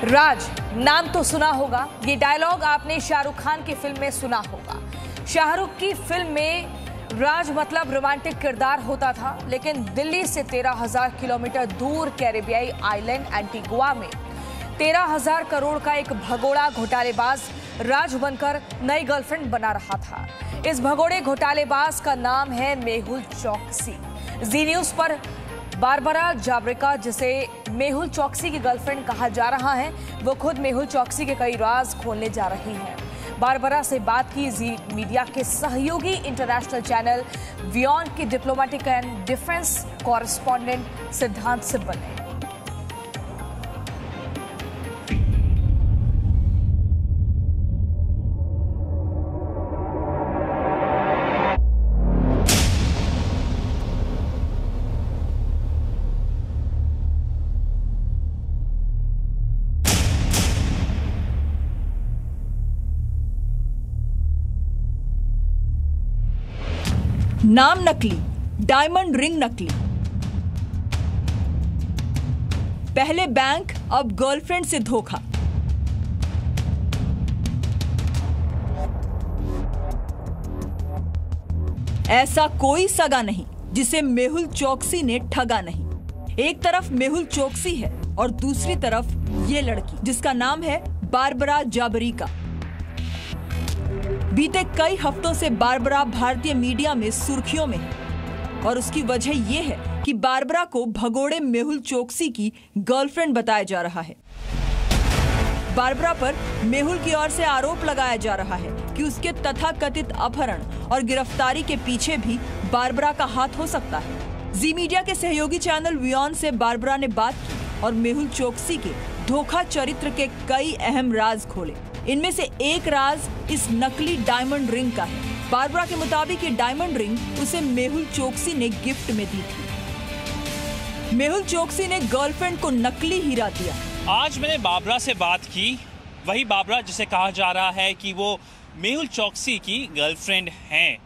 राज नाम तो सुना होगा, ये डायलॉग आपने शाहरुख खान की फिल्म में सुना होगा। शाहरुख की फिल्म में राज मतलब रोमांटिक किरदार होता था, लेकिन दिल्ली से 13,000 किलोमीटर दूर कैरेबियाई आइलैंड एंटीगुआ में 13,000 करोड़ का एक भगोड़ा घोटालेबाज राज बनकर नई गर्लफ्रेंड बना रहा था। इस भगोड़े घोटालेबाज का नाम है मेहुल चौकसी। जी न्यूज पर बारबरा जाब्रिका, जिसे मेहुल चौकसी की गर्लफ्रेंड कहा जा रहा है, वो खुद मेहुल चौकसी के कई राज खोलने जा रही हैं। बारबरा से बात की जी मीडिया के सहयोगी इंटरनेशनल चैनल वियॉन के डिप्लोमेटिक एंड डिफेंस कॉरेस्पॉन्डेंट सिद्धांत सिब्बल ने। नाम नकली, डायमंड रिंग नकली। पहले बैंक, अब गर्लफ्रेंड से धोखा। ऐसा कोई सगा नहीं जिसे मेहुल चौकसी ने ठगा नहीं। एक तरफ मेहुल चौकसी है और दूसरी तरफ ये लड़की जिसका नाम है बारबरा जाबरिका। बीते कई हफ्तों से बारबरा भारतीय मीडिया में सुर्खियों में है और उसकी वजह यह है कि बारबरा को भगोड़े मेहुल चौकसी की गर्लफ्रेंड बताया जा रहा है। बारबरा पर मेहुल की ओर से आरोप लगाया जा रहा है कि उसके तथाकथित अपहरण और गिरफ्तारी के पीछे भी बारबरा का हाथ हो सकता है। जी मीडिया के सहयोगी चैनल वियॉन से बारबरा ने बात की और मेहुल चौकसी के धोखा चरित्र के कई अहम राज खोले। इनमें से एक राज इस नकली डायमंड रिंग का है। बारबरा के मुताबिक ये डायमंड रिंग उसे मेहुल चौकसी ने गिफ्ट में दी थी। मेहुल चौकसी ने गर्लफ्रेंड को नकली हीरा दिया। आज मैंने बारबरा से बात की, वही बारबरा जिसे कहा जा रहा है कि वो मेहुल चौकसी की गर्लफ्रेंड हैं।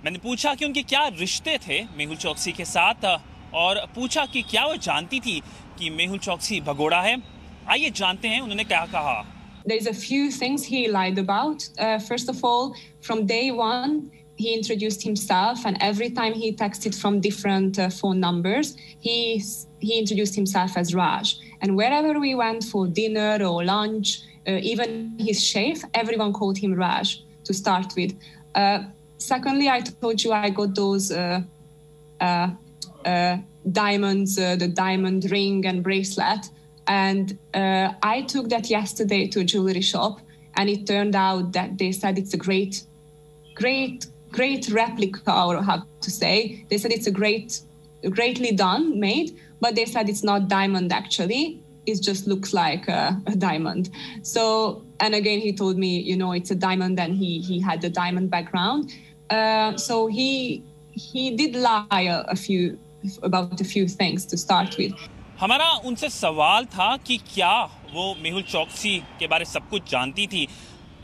मैंने पूछा कि उनके क्या रिश्ते थे मेहुल चौकसी के साथ और पूछा कि क्या वो जानती थी कि मेहुल चौकसी भगोड़ा है। आइए जानते हैं उन्होंने क्या कहा। There's a few things he lied about. First of all, from day one, he introduced himself, and every time he texted from different phone numbers, he introduced himself as Raj. And wherever we went for dinner or lunch, even his chef, everyone called him Raj to start with. Secondly, I told you I got those diamonds, the diamond ring and bracelet. And I took that yesterday to a jewelry shop, and it turned out that they said it's a great replica, or how to say. They said it's a greatly done, made, but they said it's not diamond actually. It just looks like a diamond. So, and again, he told me, you know, it's a diamond, and he had the diamond background. So he did lie about a few things to start with. हमारा उनसे सवाल था कि क्या वो मेहुल चौकसी के बारे सब कुछ जानती थी।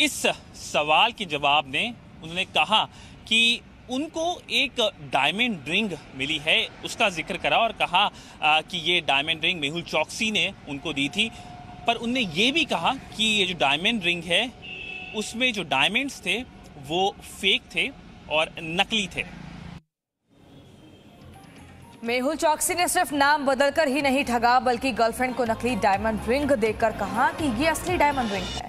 इस सवाल के जवाब में उन्होंने कहा कि उनको एक डायमंड रिंग मिली है, उसका जिक्र करा और कहा कि ये डायमंड रिंग मेहुल चौकसी ने उनको दी थी। पर उनने ये भी कहा कि ये जो डायमंड रिंग है उसमें जो डायमंड्स थे वो फेक थे और नकली थे। मेहुल चौकसी ने सिर्फ नाम बदलकर ही नहीं ठगा, बल्कि गर्लफ्रेंड को नकली डायमंड रिंग देकर कहा कि ये असली डायमंड रिंग है।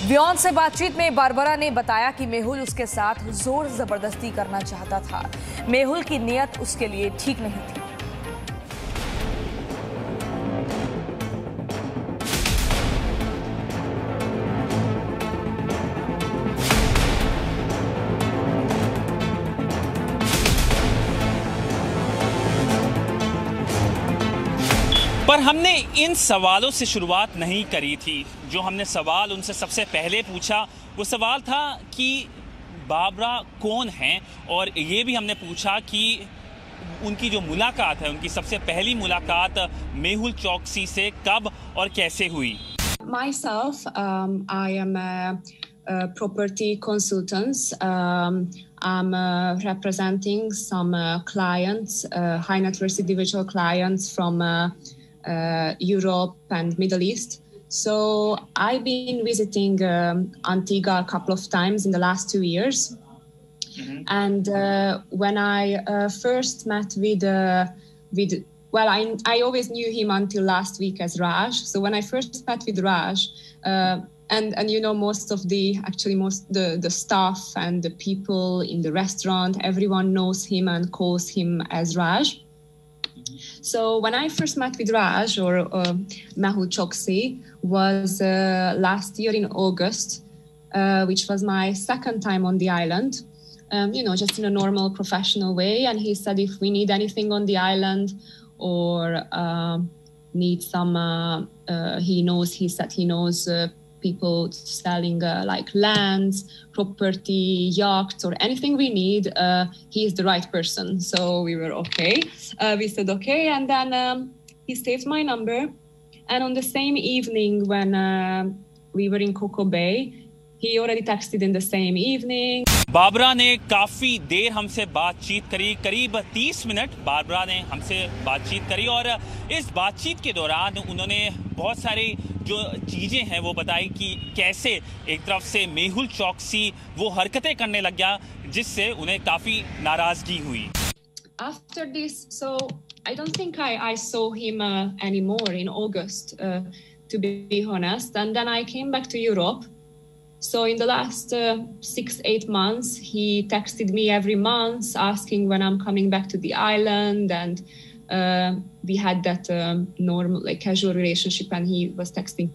वियॉन से बातचीत में बारबरा ने बताया कि मेहुल उसके साथ जोर जबरदस्ती करना चाहता था। मेहुल की नीयत उसके लिए ठीक नहीं थी। पर हमने इन सवालों से शुरुआत नहीं करी थी। जो हमने सवाल उनसे सबसे पहले पूछा वो सवाल था कि बारबरा कौन हैं, और ये भी हमने पूछा कि उनकी जो मुलाकात है, उनकी सबसे पहली मुलाकात मेहुल चौकसी से कब और कैसे हुई। Myself, I am a property consultant. I'm representing some clients, high net worth individual clients from Europe and Middle East. So I've been visiting Antigua a couple of times in the last 2 years. And when I first met with well, I always knew him until last week as Raj. So when I first met with Raj, and you know, most of the staff and the people in the restaurant, everyone knows him and calls him as Raj. So when I first met with Raj, or Mehul Choksi, was last year in August, which was my second time on the island, you know, just in a normal professional way. And he said if we need anything on the island or need some, he said he knows people selling like lands, property, yachts, or anything we need, he is the right person. So we were okay. We said okay, and then he saved my number. And on the same evening when we were in Coco Bay, he already texted in the same evening. Babra ने काफ़ी देर हमसे बातचीत करी, करीब 30 minute Babra ने हमसे बातचीत करी, और इस बातचीत के दौरान उन्होंने बहुत सारी जो चीज़ें हैं वो बताई कि कैसे एक तरफ से मेहुल चौकसी वो हरकतें करने लग गया जिससे उन्हें काफ़ी नाराज़गी हुई. After this, so I don't think I saw him anymore in August, to be honest. And then I came back to Europe. So in the last 6-8 months, he texted me every month asking when I'm coming back to the island. And we had that normal, like casual relationship, and he was texting,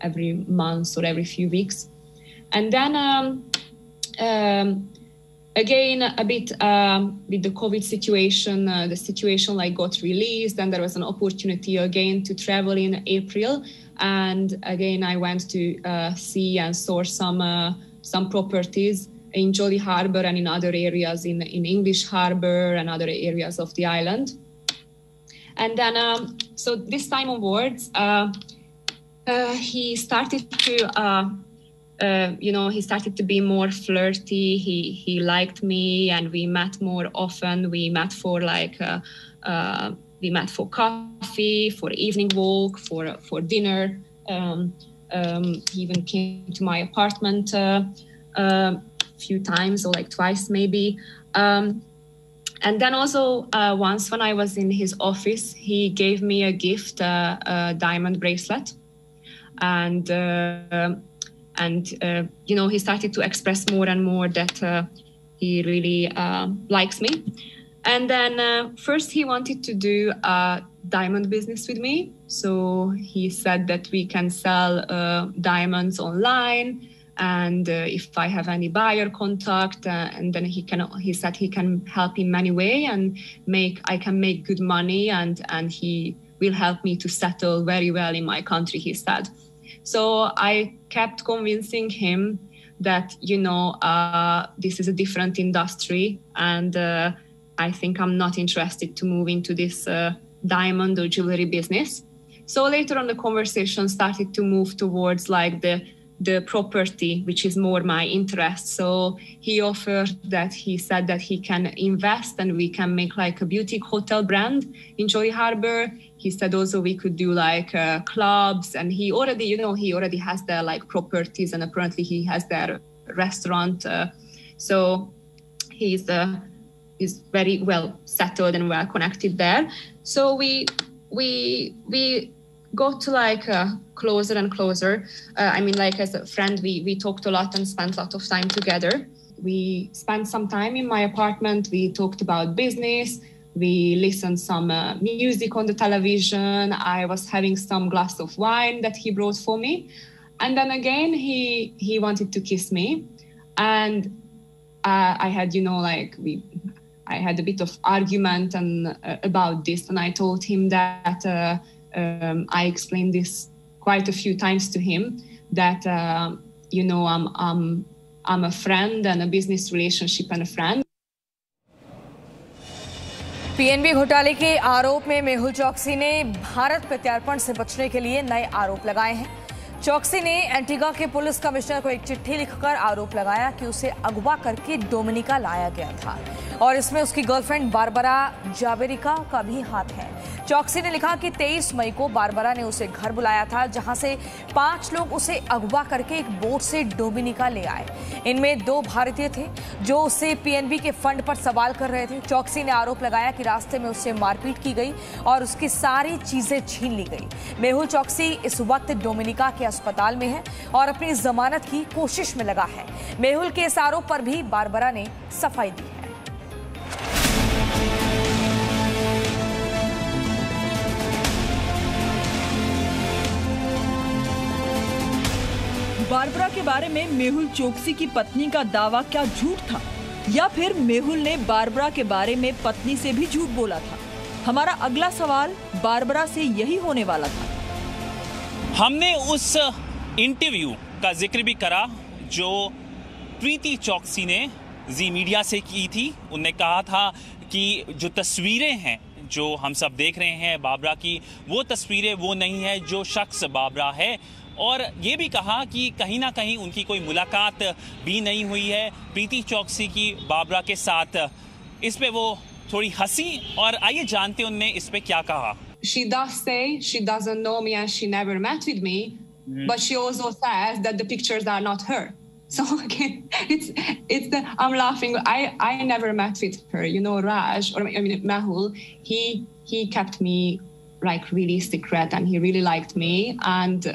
every month or every few weeks. And then again, a bit with the COVID situation, the situation like got released, and there was an opportunity again to travel in April. And again, I went to see and source some properties in Jolly Harbour and in other areas in English Harbour and other areas of the island. And then, so this time onwards, he started to, he started to be more flirty. He liked me, and we met more often. We met for we met for coffee, for evening walk, for dinner. He even came to my apartment a few times, or like twice maybe. And then also once when I was in his office, he gave me a gift, a diamond bracelet. And he started to express more and more that he really likes me. And then first he wanted to do a diamond business with me. So he said that we can sell diamonds online, and if I have any buyer contact, and then he said he can help in many ways, and I can make good money, and he will help me to settle very well in my country, he said. So I kept convincing him that, this is a different industry, and I think I'm not interested to move into this diamond or jewelry business. So later on, the conversation started to move towards like the property, which is more my interest. So he offered that, he said that he can invest and we can make like a boutique hotel brand in Jolly Harbour. He said also we could do like clubs, and he already has their like properties, and apparently he has their restaurant. So he's very well settled and well connected there. So we got to like closer and closer. As a friend, we talked a lot and spent a lot of time together. We spent some time in my apartment. We talked about business. We listened some music on the television. I was having some glass of wine that he brought for me. And then again, he wanted to kiss me. And I had, I had a bit of argument about this. And I told him that I explained this quite a few times to him, that, I'm a friend and a business relationship and a friend. PNB घोटाले के आरोप में मेहुल चौकसी ने भारत प्रत्यार्पण से बचने के लिए नए आरोप लगाए हैं। चौकसी ने एंटीगा के पुलिस कमिश्नर को एक चिट्ठी लिखकर आरोप लगाया कि उसे अगवा करके डोमिनिका लाया गया था और इसमें उसकी गर्लफ्रेंड बारबरा जाबेरिका का भी हाथ है। चौकसी ने लिखा कि 23 मई को बारबरा ने उसे घर बुलाया था, जहां से 5 लोग उसे अगवा करके एक बोट से डोमिनिका ले आए। इनमें 2 भारतीय थे जो उसे पीएनबी के फंड पर सवाल कर रहे थे। चौकसी ने आरोप लगाया कि रास्ते में उससे मारपीट की गई और उसकी सारी चीजें छीन ली गई। मेहुल चौकसी इस वक्त डोमिनिका के अस्पताल में है और अपनी जमानत की कोशिश में लगा है। मेहुल के इस आरोप पर भी बारबरा ने सफाई दी है। बारबरा के बारे में मेहुल चोकसी की पत्नी का दावा क्या झूठ था, या फिर मेहुल ने बारबरा के बारे में पत्नी से भी झूठ बोला था? हमारा अगला सवाल बारबरा से यही होने वाला था। हमने उस इंटरव्यू का जिक्र भी करा जो प्रीति चौकसी ने जी मीडिया से की थी। उन्होंने कहा था कि जो तस्वीरें हैं जो हम सब देख रहे हैं बारबरा की, वो तस्वीरें वो नहीं है जो शख्स बारबरा है। और ये भी कहा कि कहीं ना कहीं उनकी कोई मुलाकात भी नहीं हुई है प्रीति चौकसी की बारबरा के साथ। इस पे वो थोड़ी हंसी और आइए जानते उनने इस पे क्या कहा। She does say she doesn't know me and she never met with me, but she also says that the pictures are not her. So again, I'm laughing. I never met with her. You know, Raj, or I mean Mehul, he kept me like really secret, and he really liked me, and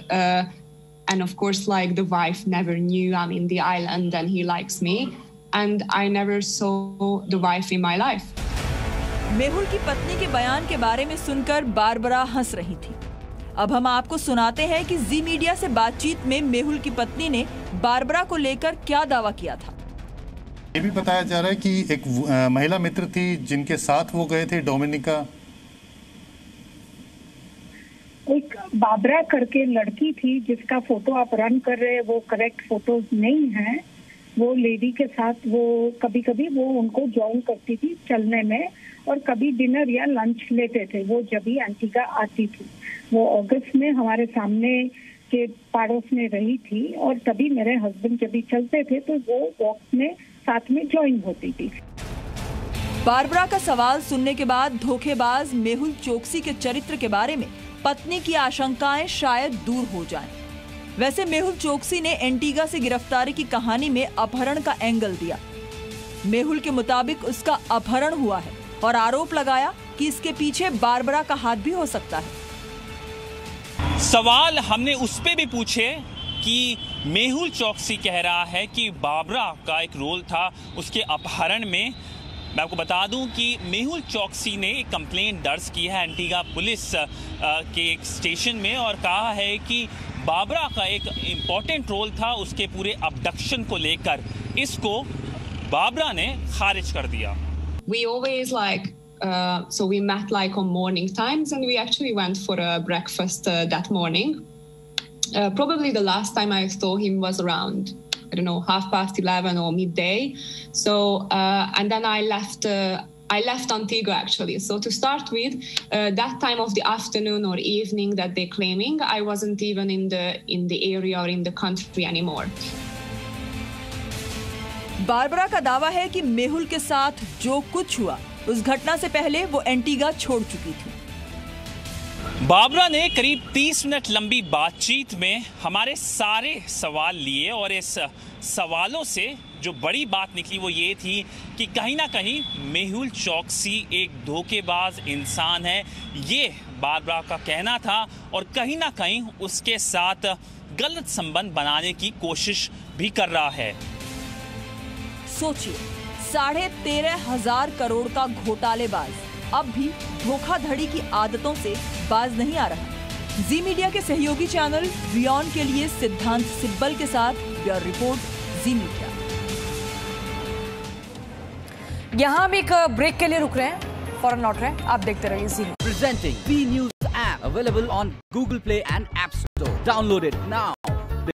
of course like the wife never knew I'm in the island and he likes me, and I never saw the wife in my life. Mehul की पत्नी के बयान के बारे में सुनकर Barbara हंस रही थी। अब हम आपको सुनाते हैं कि जी मीडिया से बातचीत में मेहुल की पत्नी ने बारबरा को लेकर क्या दावा किया था। ये भी बताया जा रहा है कि एक महिला मित्र थी जिनके साथ वो गए थे डोमिनिका। एक बाबरा करके लड़की थी जिसका फोटो आप रन कर रहे हैं, वो करेक्ट फोटोज नहीं है। वो लेडी के साथ वो कभी कभी वो उनको ज्वाइन करती थी चलने में, और कभी डिनर या लंच लेते थे वो जब भी एंटीगा आती थी। वो अगस्त में हमारे सामने के पड़ोस में रही थी, और तभी मेरे हस्बैंड जब भी चलते थे तो वो वॉक में साथ में ज्वाइन होती थी। बारबरा का सवाल सुनने के बाद धोखेबाज मेहुल चोकसी के चरित्र के बारे में पत्नी की आशंकाएं शायद दूर हो जाएं। वैसे मेहुल चोकसी ने एंटीगा से गिरफ्तारी की कहानी में अपहरण का एंगल दिया। मेहुल के मुताबिक उसका अपहरण हुआ है और आरोप लगाया कि इसके पीछे बारबरा का हाथ भी हो सकता है। सवाल हमने उस पे भी पूछे कि मेहुल चौकसी कह रहा है कि बारबरा का एक रोल था उसके अपहरण में। मैं आपको बता दूं कि मेहुल चौकसी ने एक कंप्लेंट दर्ज की है एंटीगा पुलिस के एक स्टेशन में और कहा है कि बारबरा का एक इम्पॉर्टेंट रोल था उसके पूरे अबडक्शन को लेकर। इसको बारबरा ने खारिज कर दिया। We always so we met like on morning times, and we actually went for a breakfast that morning. Probably the last time I saw him was around, I don't know, 11:30 or midday. So and then I left Antigua actually. So to start with, that time of the afternoon or evening that they're claiming, I wasn't even in the area or in the country anymore. Barbara का दावा है कि मेहुल के साथ जो कुछ हुआ उस घटना से पहले वो एंटीगा छोड़ चुकी थी। बारबरा ने करीब 30 मिनट लंबी बातचीत में हमारे सारे सवाल लिए और इस सवालों से जो बड़ी बात निकली वो ये थी कि कहीं ना कहीं मेहुल चौकसी एक धोखेबाज इंसान है। ये बारबरा का कहना था और कहीं ना कहीं उसके साथ गलत संबंध बनाने की कोशिश भी कर रहा है। सोचिए, 13,500 करोड़ का घोटालेबाज अब भी धोखाधड़ी की आदतों से बाज नहीं आ रहा। जी मीडिया के सहयोगी चैनल वियॉन के लिए सिद्धांत सिब्बल के साथ ब्यूरो रिपोर्ट जी मीडिया। यहाँ हम एक ब्रेक के लिए रुक रहे हैं, फौरन लौट रहे हैं, आप देखते रहिए जी। Presenting V News app available on Google Play and App Store. Download it now.